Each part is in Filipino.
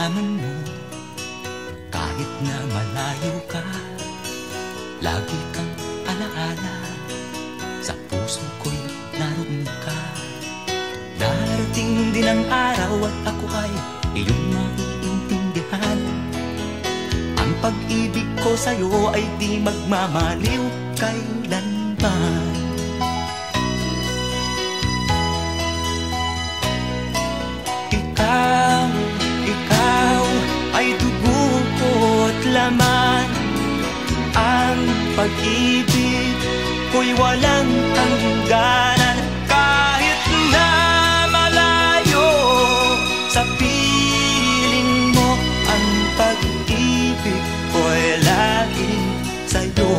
nararamdaman mo. Kahit na malayo ka, lagi kang alaala. Sa puso ko'y naroon ka. Darating din ang araw at ako ay iyong maiintindihan. Ang pag-ibig ko sa'yo ay di magmamaliw kailanman. Ikaw ay dugo ko't laman. Ang pag-ibig ko'y walang hangganan. Kahit na malayo sa piling mo, ang pag-ibig ko'y laging sa'yo.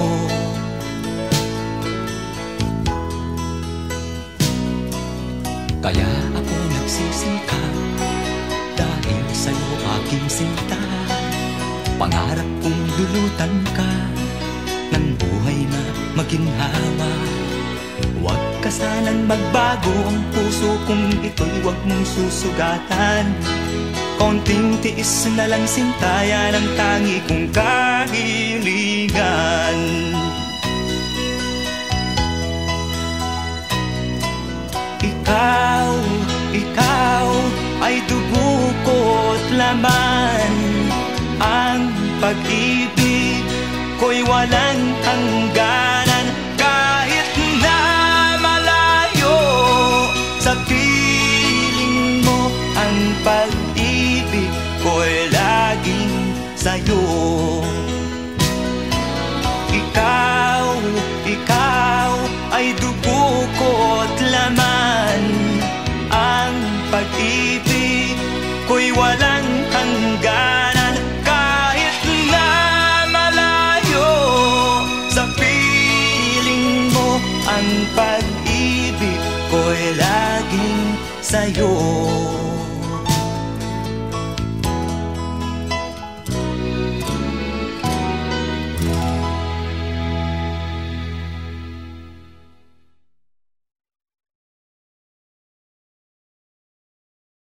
Kaya ako nagsisikap dahil sa'yo aking sinta. Pangarap kong dulutan ka ng buhay na maginhawa. Huwag ka sanang magbago, ang puso kong ito'y huwag mong susugatan. Konting tiis na lang sinta, yan ang tangi kong kahilingan. Ikaw ay dugo ko't laman. Ang pag-ibig ko'y walang hangganan. Kahit na malayo sa piling mo, ang pag-ibig ko'y laging sa'yo. Ikaw ay dugo ko't laman. Ang pag-ibig ko'y walang hangganan. Kahit na malayo sa piling mo, ang pag-ibig ko'y laging sa'yo.